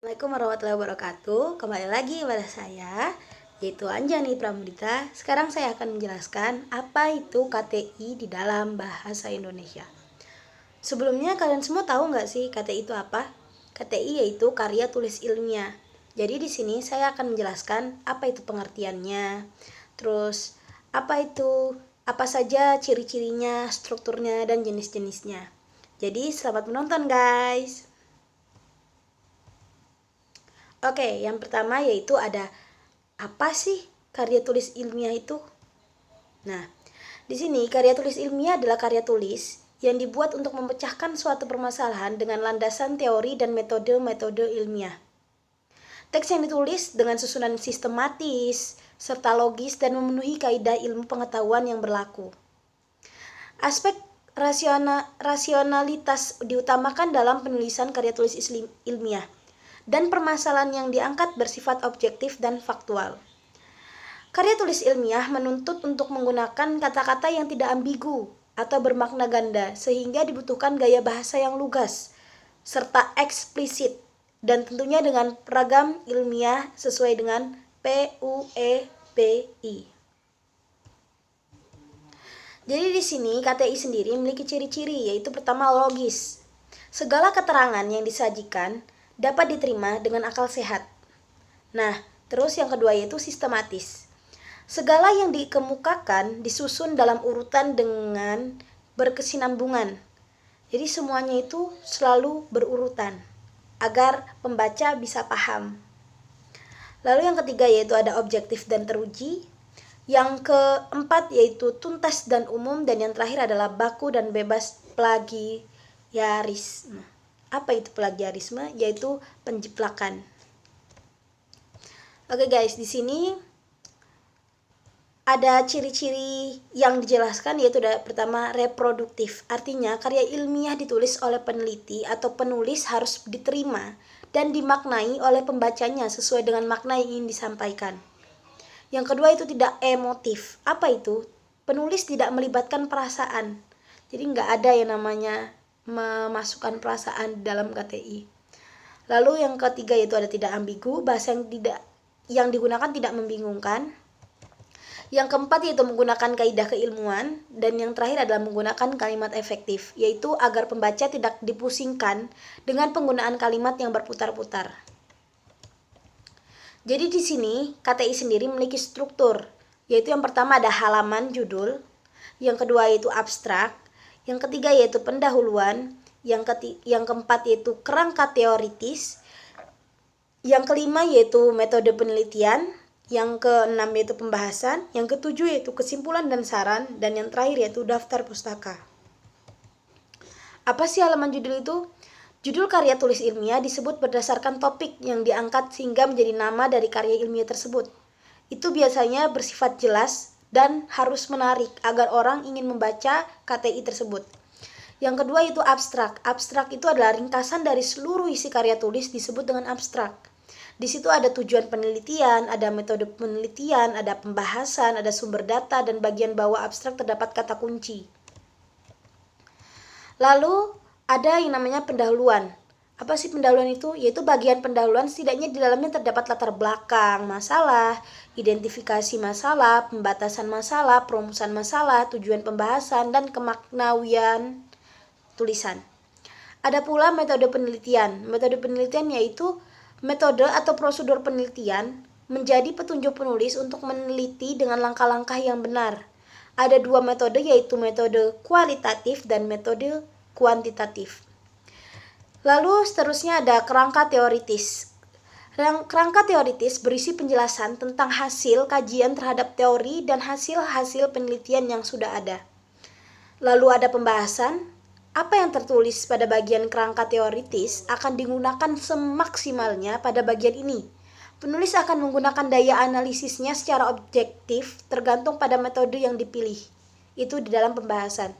Assalamualaikum warahmatullahi wabarakatuh. Kembali lagi pada saya, yaitu Anjani Pramudita. Sekarang saya akan menjelaskan apa itu KTI di dalam bahasa Indonesia. Sebelumnya kalian semua tahu nggak sih KTI itu apa? KTI yaitu karya tulis ilmiah. Jadi di sini saya akan menjelaskan apa itu pengertiannya. Terus apa saja ciri-cirinya, strukturnya, dan jenis-jenisnya. Jadi selamat menonton guys. Oke, yang pertama yaitu ada apa sih karya tulis ilmiah itu? Nah, di sini karya tulis ilmiah adalah karya tulis yang dibuat untuk memecahkan suatu permasalahan dengan landasan teori dan metode-metode ilmiah. Teks yang ditulis dengan susunan sistematis serta logis dan memenuhi kaidah ilmu pengetahuan yang berlaku. Aspek rasionalitas diutamakan dalam penulisan karya tulis ilmiah, dan permasalahan yang diangkat bersifat objektif dan faktual. Karya tulis ilmiah menuntut untuk menggunakan kata-kata yang tidak ambigu atau bermakna ganda, sehingga dibutuhkan gaya bahasa yang lugas serta eksplisit, dan tentunya dengan ragam ilmiah sesuai dengan PUEBI. Jadi di sini KTI sendiri memiliki ciri-ciri, yaitu pertama logis. Segala keterangan yang disajikan dapat diterima dengan akal sehat. Nah, terus yang kedua yaitu sistematis. Segala yang dikemukakan disusun dalam urutan dengan berkesinambungan. Jadi semuanya itu selalu berurutan agar pembaca bisa paham. Lalu yang ketiga yaitu ada objektif dan teruji. Yang keempat yaitu tuntas dan umum, dan yang terakhir adalah baku dan bebas plagiarisme. Apa itu plagiarisme? Yaitu penjiplakan. Oke guys, di sini ada ciri-ciri yang dijelaskan, yaitu pertama reproduktif. Artinya karya ilmiah ditulis oleh peneliti atau penulis harus diterima dan dimaknai oleh pembacanya sesuai dengan makna yang ingin disampaikan. Yang kedua itu tidak emotif. Apa itu? Penulis tidak melibatkan perasaan. Jadi nggak ada yang namanya memasukkan perasaan dalam KTI. Lalu yang ketiga yaitu ada tidak ambigu, bahasa yang digunakan tidak membingungkan. Yang keempat yaitu menggunakan kaidah keilmuan, dan yang terakhir adalah menggunakan kalimat efektif, yaitu agar pembaca tidak dipusingkan dengan penggunaan kalimat yang berputar-putar. Jadi di sini KTI sendiri memiliki struktur, yaitu yang pertama ada halaman judul, yang kedua yaitu abstrak, yang ketiga yaitu pendahuluan, yang keempat yaitu kerangka teoritis, yang kelima yaitu metode penelitian, yang keenam yaitu pembahasan, yang ketujuh yaitu kesimpulan dan saran, dan yang terakhir yaitu daftar pustaka. Apa sih halaman judul itu? Judul karya tulis ilmiah disebut berdasarkan topik yang diangkat sehingga menjadi nama dari karya ilmiah tersebut. Itu biasanya bersifat jelas dan harus menarik agar orang ingin membaca KTI tersebut. Yang kedua itu abstrak. Abstrak itu adalah ringkasan dari seluruh isi karya tulis disebut dengan abstrak. Di situ ada tujuan penelitian, ada metode penelitian, ada pembahasan, ada sumber data, dan bagian bawah abstrak terdapat kata kunci. Lalu ada yang namanya pendahuluan. Apa sih pendahuluan itu? Yaitu bagian pendahuluan setidaknya di dalamnya terdapat latar belakang masalah, identifikasi masalah, pembatasan masalah, perumusan masalah, tujuan pembahasan, dan kemaknawian tulisan. Ada pula metode penelitian. Metode penelitian yaitu metode atau prosedur penelitian menjadi petunjuk penulis untuk meneliti dengan langkah-langkah yang benar. Ada dua metode, yaitu metode kualitatif dan metode kuantitatif. Lalu seterusnya ada kerangka teoritis. Kerangka teoritis berisi penjelasan tentang hasil kajian terhadap teori dan hasil-hasil penelitian yang sudah ada. Lalu ada pembahasan. Apa yang tertulis pada bagian kerangka teoritis akan digunakan semaksimalnya pada bagian ini. Penulis akan menggunakan daya analisisnya secara objektif tergantung pada metode yang dipilih. Itu di dalam pembahasan.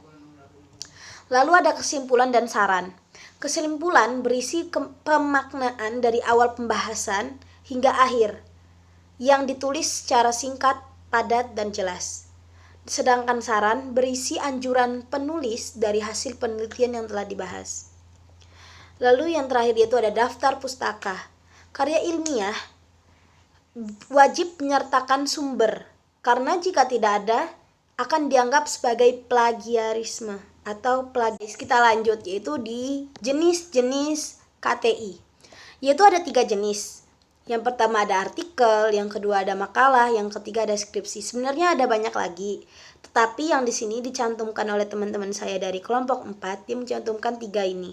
Lalu ada kesimpulan dan saran. Kesimpulan berisi pemaknaan dari awal pembahasan hingga akhir, yang ditulis secara singkat, padat, dan jelas. Sedangkan saran berisi anjuran penulis dari hasil penelitian yang telah dibahas. Lalu yang terakhir yaitu ada daftar pustaka. Karya ilmiah wajib menyertakan sumber, karena jika tidak ada akan dianggap sebagai plagiarisme atau plagiaris. Kita lanjut, yaitu di jenis-jenis KTI. Yaitu ada 3 jenis. Yang pertama ada artikel, yang kedua ada makalah, yang ketiga ada skripsi. Sebenarnya ada banyak lagi, tetapi yang di sini dicantumkan oleh teman-teman saya dari kelompok 4, dia mencantumkan 3 ini.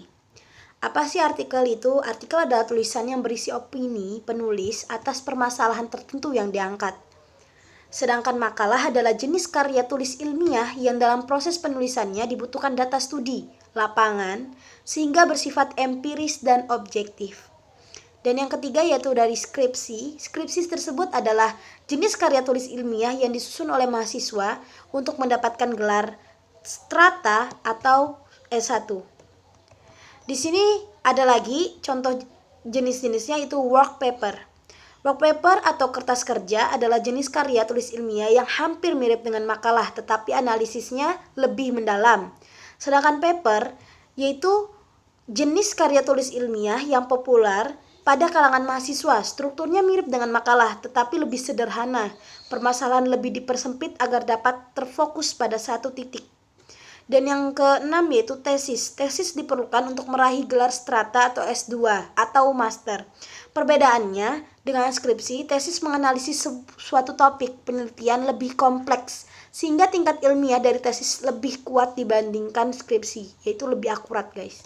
Apa sih artikel itu? Artikel adalah tulisan yang berisi opini penulis atas permasalahan tertentu yang diangkat. Sedangkan makalah adalah jenis karya tulis ilmiah yang dalam proses penulisannya dibutuhkan data studi, lapangan, sehingga bersifat empiris dan objektif. Dan yang ketiga yaitu dari skripsi. Skripsi tersebut adalah jenis karya tulis ilmiah yang disusun oleh mahasiswa untuk mendapatkan gelar strata atau S1. Di sini ada lagi contoh jenis-jenisnya, itu work paper. Work paper atau kertas kerja adalah jenis karya tulis ilmiah yang hampir mirip dengan makalah, tetapi analisisnya lebih mendalam. Sedangkan paper yaitu jenis karya tulis ilmiah yang populer pada kalangan mahasiswa. Strukturnya mirip dengan makalah, tetapi lebih sederhana. Permasalahan lebih dipersempit agar dapat terfokus pada satu titik. Dan yang keenam yaitu tesis. Tesis diperlukan untuk meraih gelar strata atau S2 atau master. Perbedaannya dengan skripsi, tesis menganalisis suatu topik penelitian lebih kompleks, sehingga tingkat ilmiah dari tesis lebih kuat dibandingkan skripsi, yaitu lebih akurat, guys.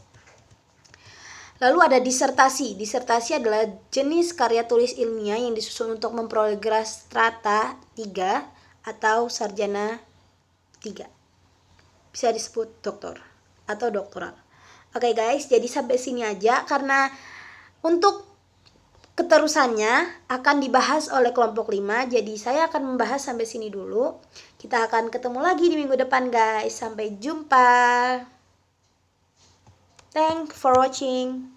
Lalu ada disertasi. Disertasi adalah jenis karya tulis ilmiah yang disusun untuk memperoleh gelar strata 3 atau sarjana 3. Bisa disebut doktor atau doktoral. Oke guys, jadi sampai sini aja, karena untuk keterusannya akan dibahas oleh kelompok 5. Jadi saya akan membahas sampai sini dulu. Kita akan ketemu lagi di minggu depan guys. Sampai jumpa. Thanks for watching.